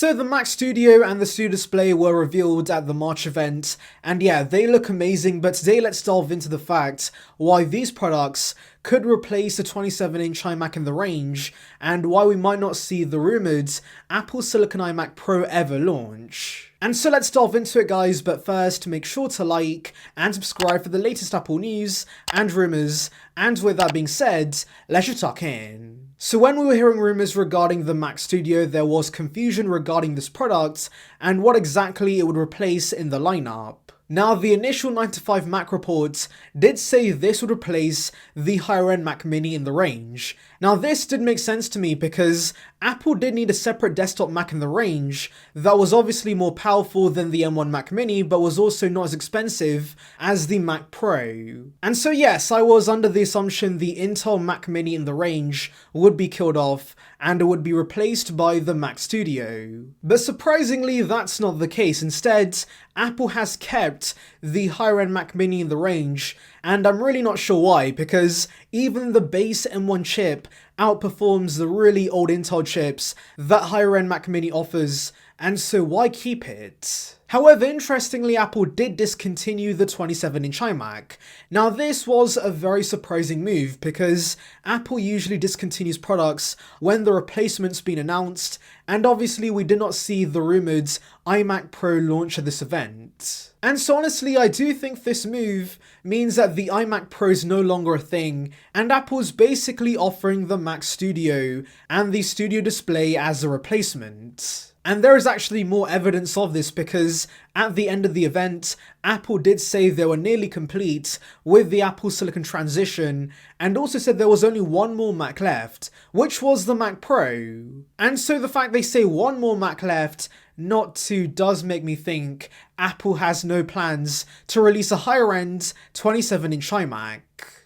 So the Mac Studio and the Studio Display were revealed at the March event, and yeah, they look amazing, but today let's delve into the fact why these products could replace the 27-inch iMac in the range, and why we might not see the rumoured Apple Silicon iMac Pro ever launch. And so let's delve into it, guys, but first make sure to like and subscribe for the latest Apple news and rumours, and with that being said, let's just tuck in. So when we were hearing rumours regarding the Mac Studio, there was confusion regarding this product and what exactly it would replace in the lineup. Now, the initial 9 to 5 Mac report did say this would replace the higher-end Mac Mini in the range. Now, this did make sense to me because Apple did need a separate desktop Mac in the range that was obviously more powerful than the M1 Mac Mini, but was also not as expensive as the Mac Pro. And so yes, I was under the assumption the Intel Mac Mini in the range would be killed off and it would be replaced by the Mac Studio. But surprisingly, that's not the case. Instead, Apple has kept the higher-end Mac Mini in the range, and I'm really not sure why, because even the base M1 chip outperforms the really old Intel chips that higher-end Mac Mini offers, and so why keep it? However, interestingly, Apple did discontinue the 27-inch iMac. Now, this was a very surprising move because Apple usually discontinues products when the replacement's been announced, and obviously we did not see the rumoured iMac Pro launch at this event. And so honestly, I do think this move means that the iMac Pro is no longer a thing, and Apple's basically offering the Mac Studio and the Studio Display as a replacement. And there is actually more evidence of this because at the end of the event, Apple did say they were nearly complete with the Apple Silicon transition, and also said there was only one more Mac left, which was the Mac Pro. And so the fact they say one more Mac left, not two, does make me think Apple has no plans to release a higher-end 27-inch iMac.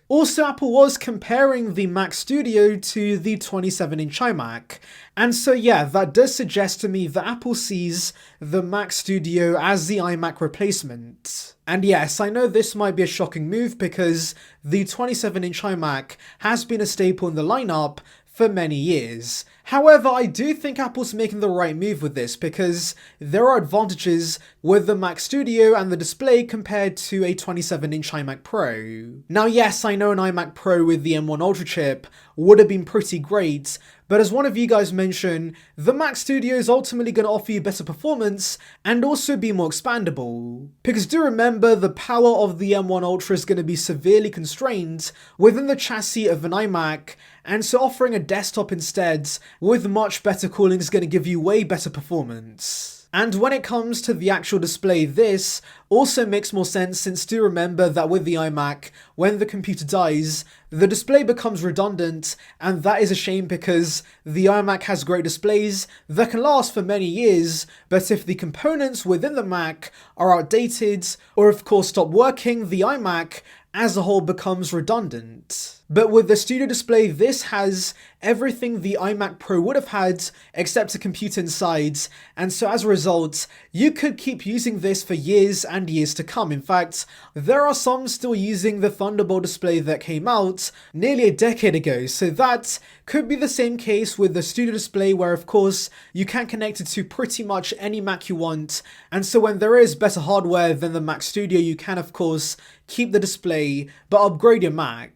Also, Apple was comparing the Mac Studio to the 27-inch iMac, and so yeah, that does suggest to me that Apple sees the Mac Studio as the iMac replacement. And yes, I know this might be a shocking move because the 27-inch iMac has been a staple in the lineup for many years. However, I do think Apple's making the right move with this because there are advantages with the Mac Studio and the display compared to a 27-inch iMac Pro. Now yes, I know an iMac Pro with the M1 Ultra chip would have been pretty great, but as one of you guys mentioned, the Mac Studio is ultimately going to offer you better performance and also be more expandable. Because do remember, the power of the M1 Ultra is going to be severely constrained within the chassis of an iMac, and so offering a desktop instead with much better cooling is going to give you way better performance. And when it comes to the actual display, this also makes more sense since do remember that with the iMac, when the computer dies, the display becomes redundant, and that is a shame because the iMac has great displays that can last for many years, but if the components within the Mac are outdated or of course stop working, the iMac as a whole becomes redundant. But with the Studio Display, this has everything the iMac Pro would have had except a computer inside, and so as a result, you could keep using this for years and years to come. In fact, there are some still using the Thunderbolt display that came out nearly a decade ago, so that could be the same case with the Studio Display where of course you can connect it to pretty much any Mac you want, and so when there is better hardware than the Mac Studio, you can of course keep the display but upgrade your Mac.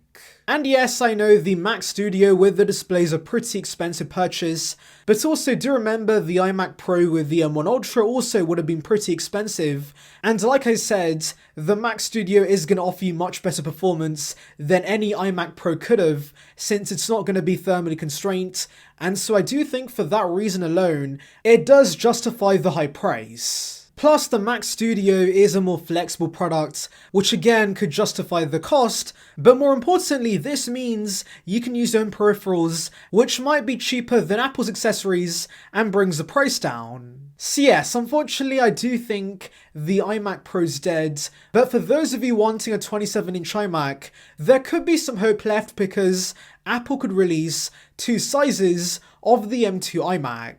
And yes, I know the Mac Studio with the display is a pretty expensive purchase, but also do remember the iMac Pro with the M1 Ultra also would have been pretty expensive, and like I said, the Mac Studio is going to offer you much better performance than any iMac Pro could have, since it's not going to be thermally constrained, and so I do think for that reason alone, it does justify the high price. Plus, the Mac Studio is a more flexible product, which again could justify the cost, but more importantly, this means you can use your own peripherals, which might be cheaper than Apple's accessories and brings the price down. So yes, unfortunately I do think the iMac Pro's dead, but for those of you wanting a 27-inch iMac, there could be some hope left because Apple could release two sizes of the M2 iMac.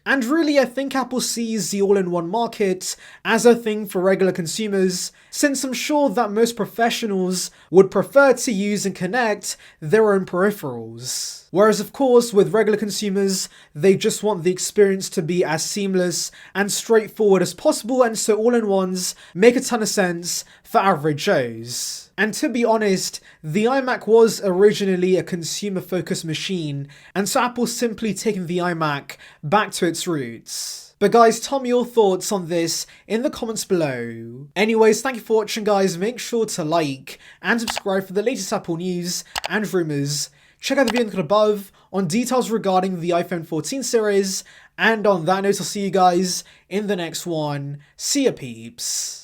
And really, I think Apple sees the all-in-one market as a thing for regular consumers, since I'm sure that most professionals would prefer to use and connect their own peripherals. Whereas of course, with regular consumers, they just want the experience to be as seamless and straightforward as possible, and so all-in-ones make a ton of sense for average Joes. And to be honest, the iMac was originally a consumer-focused machine, and so Apple's simply taken the iMac back to its roots. But guys, tell me your thoughts on this in the comments below. Anyways, thank you for watching guys, make sure to like and subscribe for the latest Apple news and rumours. Check out the video linked above on details regarding the iPhone 14 series, and on that note, I'll see you guys in the next one. See ya peeps.